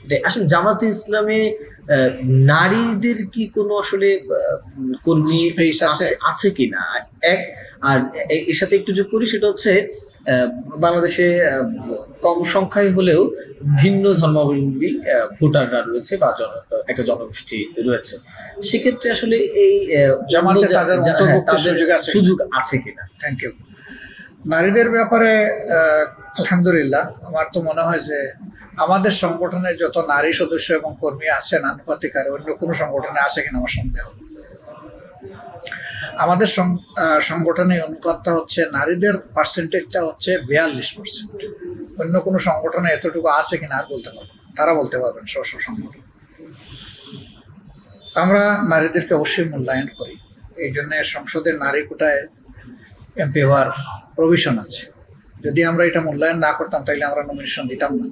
এটাই আসলে জামাতে ইসলামে নারীদের কি কোনো আসলে কর্মী Space আছে? আছে কিনা এক। আর এর সাথে একটু যোগ করি, সেটা হচ্ছে বাংলাদেশে কম সংখ্যায় হলেও ভিন্ন ধর্মাবলম্বী ভোটাররা রয়েছে বা একটা জনগোষ্ঠী রয়েছে। সেক্ষেত্রে আসলে এই জামাতে তাদের অন্তর্ভুক্তির সুযোগ আছে কিনা? Thank you. নারীদের ব্যাপারে আলহামদুলিল্লাহ আমার তো মনে হয় যে আমাদের সংগঠনে যত নারী সদস্য এবং কর্মী আছেন আনুপাতিক আর অন্য কোনো সংগঠনে আছে কিনা আমার সন্দেহ। আমাদের সংগঠনের অনুপাতটা হচ্ছে নারীদের পার্সেন্টেজটা হচ্ছে 42%। অন্য কোনো সংগঠনে এতটুকু আছে কিনা আর বলতে পারবো, তারা বলতে পারবেন স্ব সংগঠন। আমরা নারীদেরকে অবশ্যই মূল্যায়ন করি, এই জন্য সংসদের নারী কোটায় এমপি হওয়ার প্রভিশন আছে। যদি আমরা এটা মূল্যায়ন না করতাম তাহলে আমরা নমিনেশন দিতাম না।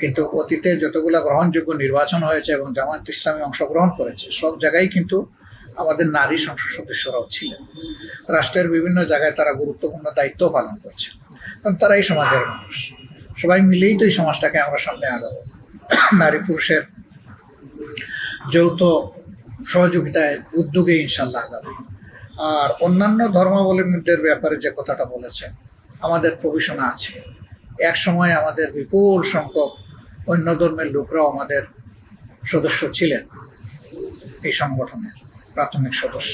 কিন্তু অতীতে যতগুলো গ্রহণযোগ্য নির্বাচন হয়েছে এবং জামায়াত ইসলামী অংশগ্রহণ করেছে সব জায়গায় কিন্তু আমাদের নারী সংসদ সদস্যরাও ছিলেন। রাষ্ট্রের বিভিন্ন জায়গায় তারা গুরুত্বপূর্ণ দায়িত্ব পালন করছে, কারণ তারা এই সমাজের মানুষ। সবাই মিলেই তো এই সমাজটাকে আমরা সামনে আগাবো। নারী পুরুষের যৌথ সহযোগিতায় উদ্যোগে ইনশাল্লাহ আগাবো। আর অন্যান্য ধর্মাবলম্বীদের ব্যাপারে যে কথাটা বলেছে, আমাদের প্রভিশনা আছে। এক সময় আমাদের বিপুল সংখ্যক অন্য ধর্মের লোকরাও আমাদের সদস্য ছিলেন, এই সংগঠনের প্রাথমিক সদস্য।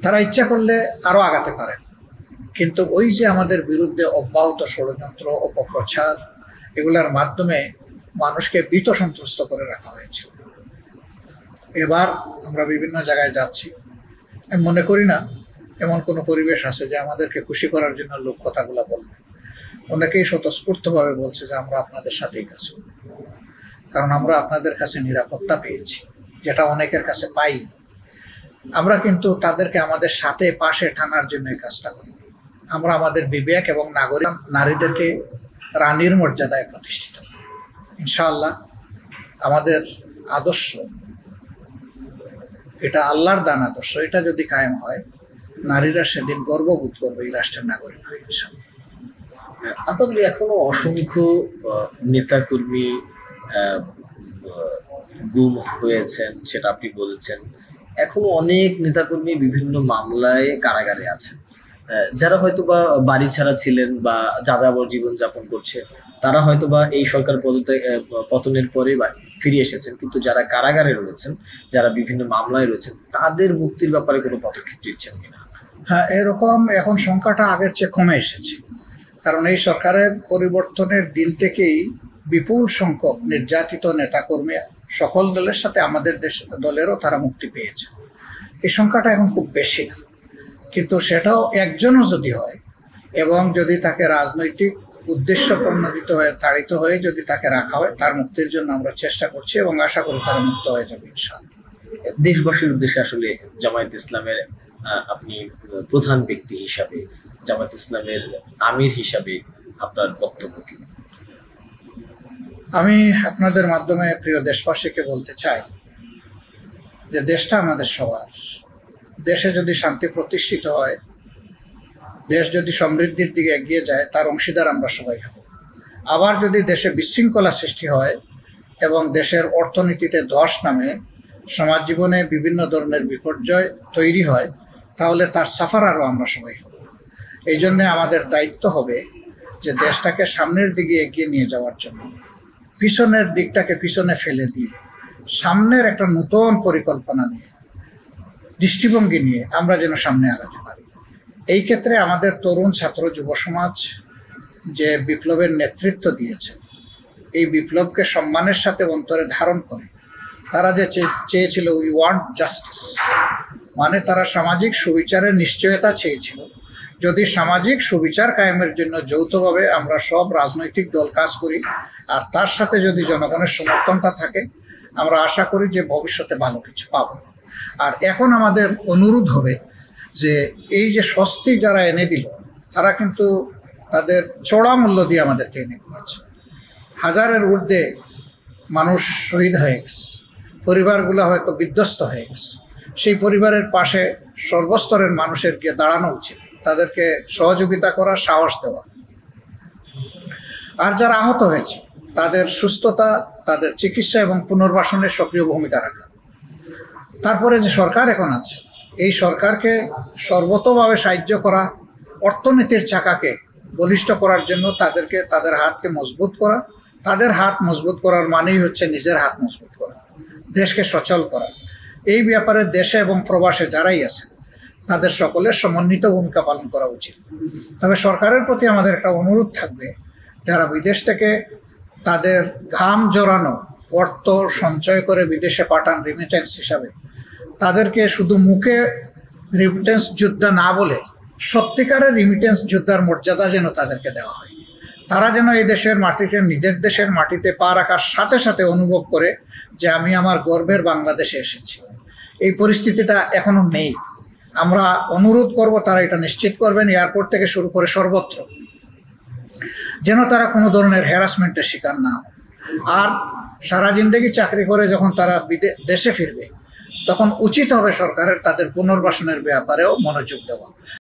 তারা ইচ্ছা করলে আরো আগাতে পারেন, কিন্তু ওই যে আমাদের বিরুদ্ধে অব্যাহত ষড়যন্ত্র, অপপ্রচার, এগুলার মাধ্যমে মানুষকে ভীত সন্ত্রস্ত করে রাখা হয়েছিল। এবার আমরা বিভিন্ন জায়গায় যাচ্ছি, আমি মনে করি না এমন কোনো পরিবেশ আছে যে আমাদেরকে খুশি করার জন্য লোক কথাগুলো বলবে। অনেকেই স্বতঃস্ফূর্তভাবে বলছে যে আমরা আপনাদের সাথেই কাজ করব, কারণ আমরা আপনাদের কাছে নিরাপত্তা পেয়েছি, যেটা অনেকের কাছে পাই। আমরা কিন্তু তাদেরকে আমাদের সাথে পাশে টানার জন্য এই কাজটা করি। আমরা আমাদের বিবেক এবং নারীদেরকে রানীর মর্যাদায় প্রতিষ্ঠিত করি। ইনশাআল্লাহ আমাদের আদর্শ, এটা আল্লাহর দান আদর্শ, এটা যদি কায়েম হয় নারীরা সেদিন গর্ববোধ করবে এই রাষ্ট্রের নাগরিক হয়ে। ইনশাআল্লাহ। আপনাদের এখনো অসংখ্য নেতাকর্মী গুম হয়েছেন, সেটা আপনি বলেছেন। এখনো অনেক নেতাকর্মী বিভিন্ন মামলায় কারাগারে আছেন, যারা হয়তো বা বাড়ি ছাড়া ছিলেন বা যাযাবর জীবনযাপন করছে। তারা হয়তো বা এই সরকার পতনের পরে ফিরে এসেছেন, কিন্তু যারা কারাগারে রয়েছেন, যারা বিভিন্ন মামলায় রয়েছেন, তাদের মুক্তির ব্যাপারে কোনো পদক্ষেপ নিচ্ছেন কিনা? হ্যাঁ, এরকম এখন সংখ্যাটা আগের চেয়ে কমে এসেছে, কারণ এই সরকারের পরিবর্তনের দিন থেকেই বিপুল সংখ্যক নির্যাতিত নেতাকর্মী সকল দলের সাথে আমাদের দলেরও তারা মুক্তি পেয়েছে। এই সংখ্যাটা এখন খুব বেশি না, কিন্তু সেটাও একজনও যদি হয় এবং যদি তাকে রাজনৈতিক উদ্দেশ্য প্রণোদিত হয়ে তাড়িত হয়ে যদি তাকে রাখা হয়, তার মুক্তির জন্য আমরা চেষ্টা করছি এবং আশা করি তারা মুক্ত হয়ে যাবে ইনশাআল্লাহ। দেশবাসীর উদ্দেশ্যে আসলে জামায়াত ইসলামের আপনি প্রধান ব্যক্তি হিসাবে, জামায়াত ইসলামের আমির হিসাবে আপনার বক্তব্য কি? আমি আপনাদের মাধ্যমে প্রিয় দেশবাসীকে বলতে চাই যে দেশটা আমাদের সবার। দেশে যদি শান্তি প্রতিষ্ঠিত হয়, দেশ যদি সমৃদ্ধির দিকে এগিয়ে যায়, তার অংশীদার আমরা সবাই হব। আবার যদি দেশে বিশৃঙ্খলা সৃষ্টি হয় এবং দেশের অর্থনীতিতে ধস নামে, সমাজ জীবনে বিভিন্ন ধরনের বিপর্যয় তৈরি হয়, তাহলে তার সাফারারও আমরা সবাই হব। এই জন্য আমাদের দায়িত্ব হবে যে দেশটাকে সামনের দিকে এগিয়ে নিয়ে যাওয়ার জন্য পিছনের দিকটাকে পিছনে ফেলে দিয়ে সামনের একটা নতুন পরিকল্পনা নিয়ে, দৃষ্টিভঙ্গি নিয়ে আমরা যেন সামনে আগাতে পারি। এই ক্ষেত্রে আমাদের তরুণ ছাত্র যুব সমাজ যে বিপ্লবের নেতৃত্ব দিয়েছে, এই বিপ্লবকে সম্মানের সাথে অন্তরে ধারণ করে তারা যে চেয়েছিল উই ওয়ান্ট জাস্টিস, মানে তারা সামাজিক সুবিচারের নিশ্চয়তা চেয়েছিল। যদি সামাজিক সুবিচার কায়েমের জন্য যৌথভাবে আমরা সব রাজনৈতিক দল কাজ করি আর তার সাথে যদি জনগণের সমর্থনটা থাকে, আমরা আশা করি যে ভবিষ্যতে ভালো কিছু পাব। আর এখন আমাদের অনুরোধ হবে যে এই যে স্বস্তি যারা এনে দিল, তারা কিন্তু তাদের চড়া মূল্য দিয়ে আমাদেরকে এনে দিয়েছে। হাজারের ঊর্ধ্বে মানুষ শহীদ হয়ে গেছে, পরিবারগুলো হয়তো বিধ্বস্ত হয়ে গেছে। সেই পরিবারের পাশে সর্বস্তরের মানুষের গিয়ে দাঁড়ানো উচিত, তাদেরকে সহযোগিতা করা, সাহস দেওয়া। আর যারা আহত হয়েছে তাদের সুস্থতা, তাদের চিকিৎসা এবং পুনর্বাসনের সক্রিয় ভূমিকা রাখা। তারপরে যে সরকার এখন আছে, এই সরকারকে সর্বতোভাবে সাহায্য করা, অর্থনীতির চাকাকে বলিষ্ঠ করার জন্য তাদের হাতকে মজবুত করা। তাদের হাত মজবুত করার মানেই হচ্ছে নিজের হাত মজবুত করা, দেশকে সচল করা। এই ব্যাপারে দেশে এবং প্রবাসে যারাই আছে তাদের সকলের সমন্বিত ভূমিকা পালন করা উচিত। তবে সরকারের প্রতি আমাদের একটা অনুরোধ থাকবে, যারা বিদেশ থেকে তাদের ঘাম জড়ানো অর্থ সঞ্চয় করে বিদেশে পাঠান রিমিটেন্স হিসাবে, তাদেরকে শুধু মুখে রিমিটেন্স যোদ্ধা না বলে সত্যিকারের রিমিটেন্স যোদ্ধার মর্যাদা যেন তাদেরকে দেওয়া হয়। তারা যেন এই দেশের মাটিতে, নিজের দেশের মাটিতে পা রাখার সাথে সাথে অনুভব করে যে আমি আমার গর্বের বাংলাদেশে এসেছি। এই পরিস্থিতিটা এখনো নেই। আমরা অনুরোধ করব তারা এটা নিশ্চিত করবেন, এয়ারপোর্ট থেকে শুরু করে সর্বত্র, যেন তারা কোনো ধরনের হ্যারাসমেন্টের শিকার না হয়। আর সারা জিন্দেগি চাকরি করে যখন তারা দেশে ফিরবে, তখন উচিত হবে সরকারের তাদের পুনর্বাসনের ব্যাপারেও মনোযোগ দেওয়া।